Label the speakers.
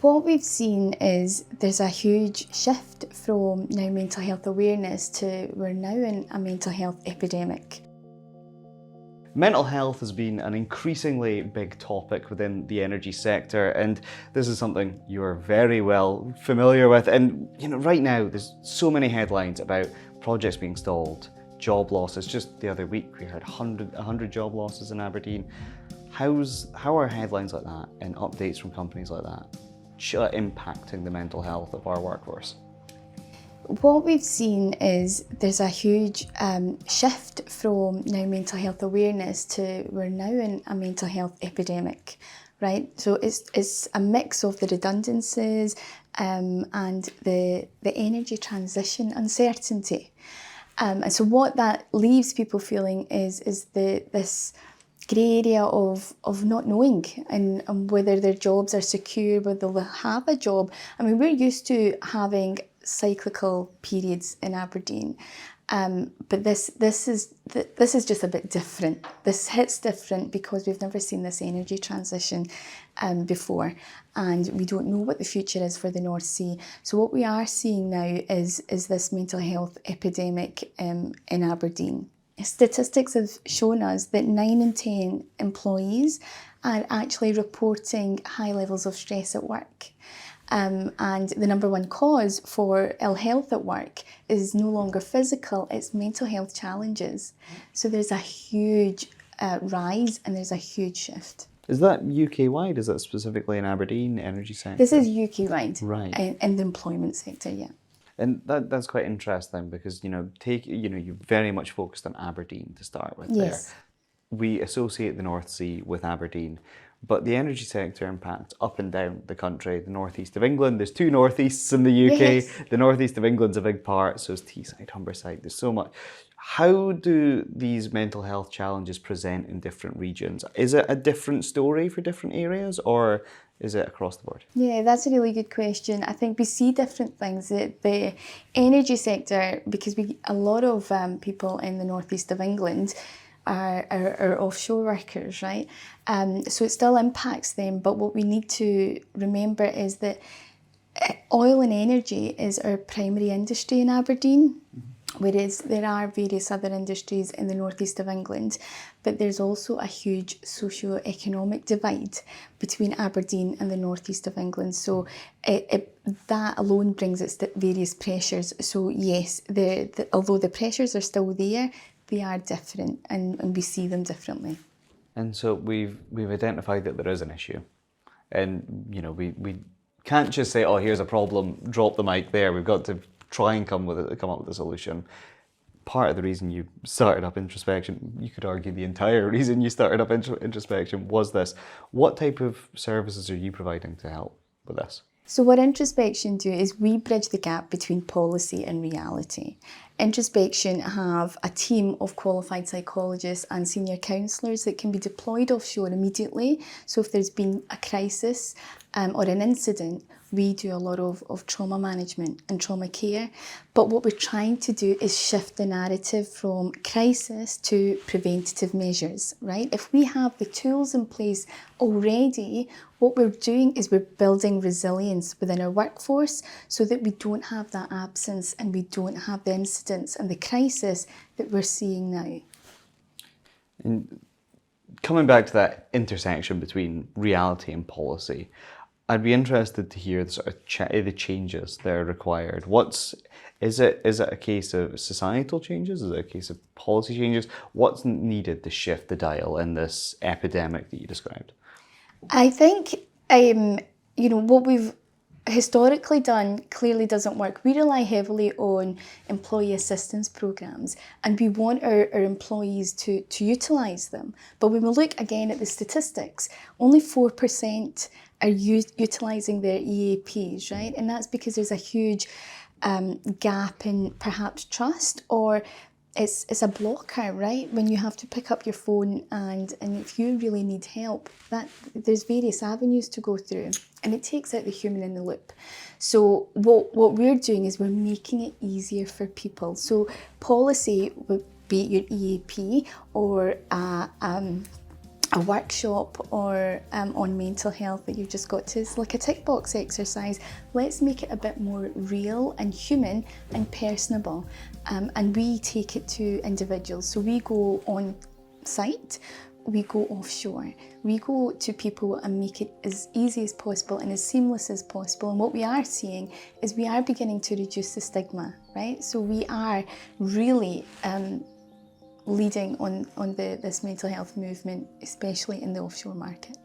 Speaker 1: What we've seen is there's a huge shift from now mental health awareness to we're now in a mental health epidemic.
Speaker 2: Mental health has been an increasingly big topic within the energy sector, and this is something you're very well familiar with. And right now there's so many headlines about projects being stalled, job losses. Just the other week we heard 100 job losses in Aberdeen. How are headlines like that and updates from companies like that impacting the mental health of our workforce?
Speaker 1: What we've seen is there's a huge shift from now mental health awareness to we're now in a mental health epidemic, right? So it's a mix of the redundancies and the energy transition uncertainty. And so what that leaves people feeling is this grey area of not knowing and whether their jobs are secure, whether they'll have a job. I mean, we're used to having cyclical periods in Aberdeen, but this is just a bit different. This hits different because we've never seen this energy transition before, and we don't know what the future is for the North Sea. So what we are seeing now is this mental health epidemic in Aberdeen. Statistics have shown us that 9 in 10 employees are actually reporting high levels of stress at work. And the number one cause for ill health at work is no longer physical, it's mental health challenges. So there's a huge rise and there's a huge shift.
Speaker 2: Is that UK-wide? Is that specifically in Aberdeen, energy sector?
Speaker 1: This is UK-wide,
Speaker 2: right,
Speaker 1: in the employment sector, yeah.
Speaker 2: And that's quite interesting because, you're very much focused on Aberdeen to start with.
Speaker 1: Yes.
Speaker 2: There. We associate the North Sea with Aberdeen, but the energy sector impacts up and down the country. The northeast of England, there's 2 northeasts in the UK.
Speaker 1: Yes.
Speaker 2: The northeast of England's a big part, so is Teesside, Humberside, there's so much. How do these mental health challenges present in different regions? Is it a different story for different areas, or is it across the board?
Speaker 1: Yeah, that's a really good question. I think we see different things. The energy sector, because a lot of people in the northeast of England are offshore workers, right? So it still impacts them. But what we need to remember is that oil and energy is our primary industry in Aberdeen. Whereas there are various other industries in the northeast of England, but there's also a huge socio-economic divide between Aberdeen and the northeast of England. So that alone brings its various pressures. So yes, although the pressures are still there, they are different and we see them differently.
Speaker 2: And so we've identified that there is an issue, and we can't just say, oh, here's a problem, drop the mic there. We've got to try and come up with a solution. Part of the reason you started up IntrospeXion, you could argue the entire reason you started up IntrospeXion was this. What type of services are you providing to help with this?
Speaker 1: So what IntrospeXion do is we bridge the gap between policy and reality. IntrospeXion have a team of qualified psychologists and senior counsellors that can be deployed offshore immediately. So if there's been a crisis or an incident, we do a lot of trauma management and trauma care. But what we're trying to do is shift the narrative from crisis to preventative measures, right? If we have the tools in place already, what we're doing is we're building resilience within our workforce so that we don't have that absence and we don't have the incidents and the crisis that we're seeing now.
Speaker 2: And coming back to that intersection between reality and policy, I'd be interested to hear the sort of the changes that are required. Is it a case of societal changes? Is it a case of policy changes? What's needed to shift the dial in this epidemic that you described?
Speaker 1: I think what we've historically done clearly doesn't work. We rely heavily on employee assistance programs and we want our employees to utilise them. But when we look again at the statistics, only 4% are utilising their EAPs, right? And that's because there's a huge gap in perhaps trust, or it's a blocker, right? When you have to pick up your phone and if you really need help, there's various avenues to go through and it takes out the human in the loop. So what we're doing is we're making it easier for people. So policy would be your EAP or a a workshop or on mental health that you've just got to, it's like a tick box exercise. Let's make it a bit more real and human and personable, and we take it to individuals. So we go on site, we go offshore, we go to people and make it as easy as possible and as seamless as possible. And what we are seeing is we are beginning to reduce the stigma, right? So we are really leading on this mental health movement, especially in the offshore market.